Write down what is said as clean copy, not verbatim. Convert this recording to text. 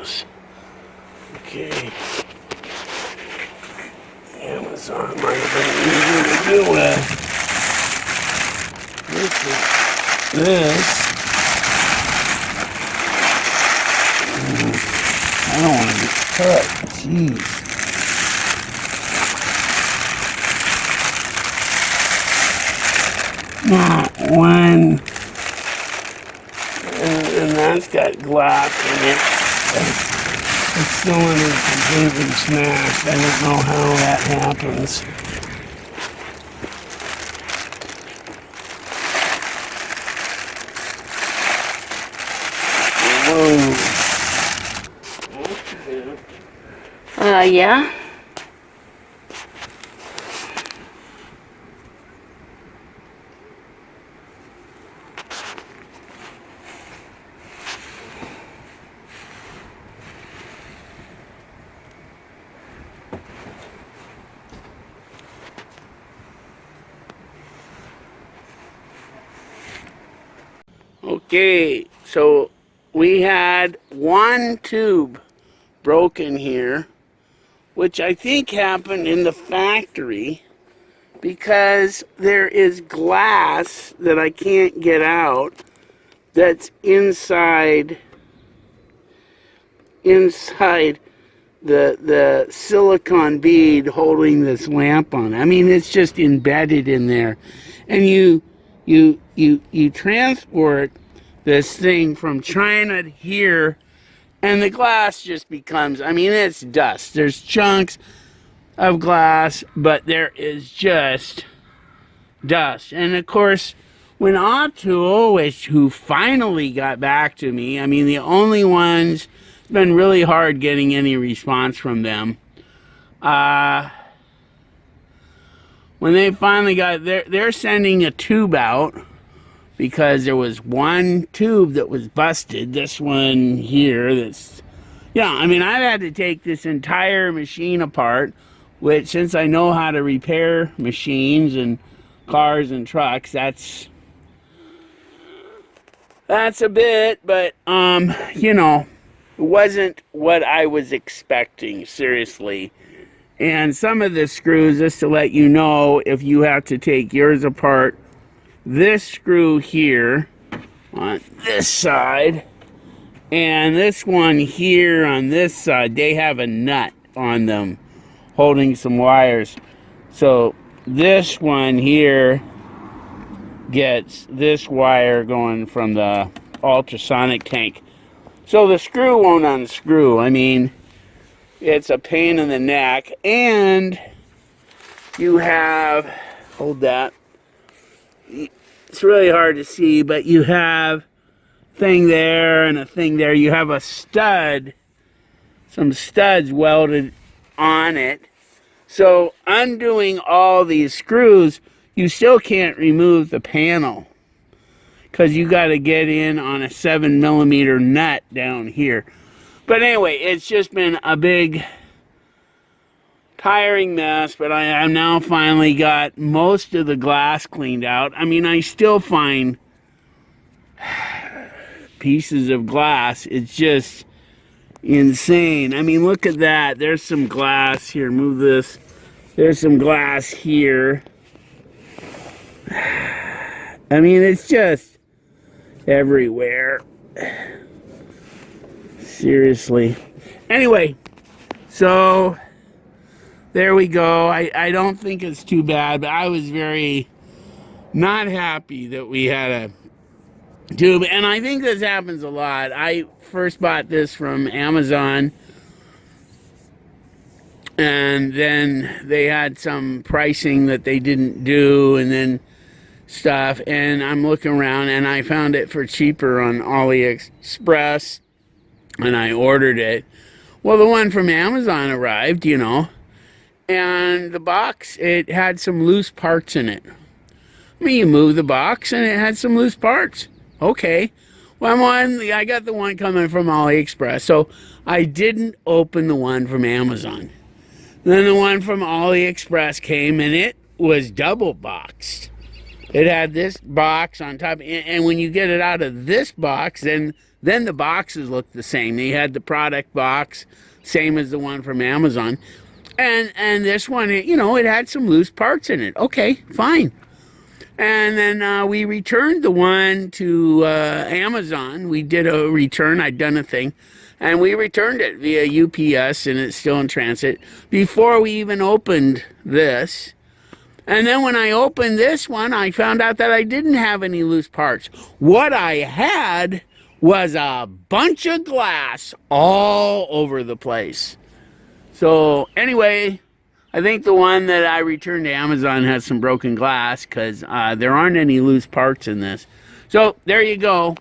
mess. Okay. Amazon might have been easier to deal with. This. I don't want to get cut. Jeez. Not one. And that's got glass in it. The cylinder's completely smashed. I don't know how that happens. Whoa. Yeah. Okay, so we had one tube broken here, which I think happened in the factory because there is glass that I can't get out that's inside the silicone bead holding this lamp on. I mean, it's just embedded in there. And you transport this thing from China to here, and the glass just becomes, I mean, it's dust. There's chunks of glass, but there is just dust. And of course, when Autool, who finally got back to me, I mean, the only ones, it's been really hard getting any response from them. When they finally got, they're sending a tube out because there was one tube that was busted. This one here, that's, yeah, I mean, I've had to take this entire machine apart, which, since I know how to repair machines and cars and trucks, that's a bit, but, you know, it wasn't what I was expecting, seriously. And some of the screws, just to let you know, if you have to take yours apart, this screw here on this side and this one here on this side, they have a nut on them holding some wires. So this one here gets this wire going from the ultrasonic tank. So the screw won't unscrew. I mean, it's a pain in the neck. And you have, hold that. It's really hard to see, but you have a thing there and a thing there. You have a stud, some studs welded on it. So undoing all these screws, you still can't remove the panel because you got to get in on a 7mm nut down here. But anyway, it's just been a big tiring mess, but I have now finally got most of the glass cleaned out. I mean, I still find pieces of glass. It's just insane. I mean, look at that. There's some glass here. Move this. There's some glass here. I mean, it's just everywhere. Seriously. Anyway, so there we go. I don't think it's too bad, but I was very not happy that we had a tube. And I think this happens a lot. I first bought this from Amazon, and then they had some pricing that they didn't do, and then stuff. And I'm looking around, and I found it for cheaper on AliExpress, and I ordered it. Well, the one from Amazon arrived, you know, and the box, it had some loose parts in it. I mean, you move the box and it had some loose parts. Okay. Well, I got the one coming from AliExpress, so I didn't open the one from Amazon. Then the one from AliExpress came, and it was double boxed. It had this box on top, and when you get it out of this box, then the boxes look the same. They had the product box, same as the one from Amazon, and this one, you know, it had some loose parts in it. Okay, fine. And then we returned the one to Amazon. We did a return. I'd done a thing. And we returned it via UPS, and it's still in transit, before we even opened this. And then when I opened this one, I found out that I didn't have any loose parts. What I had was a bunch of glass all over the place. So anyway, I think the one that I returned to Amazon has some broken glass, because there aren't any loose parts in this. So there you go.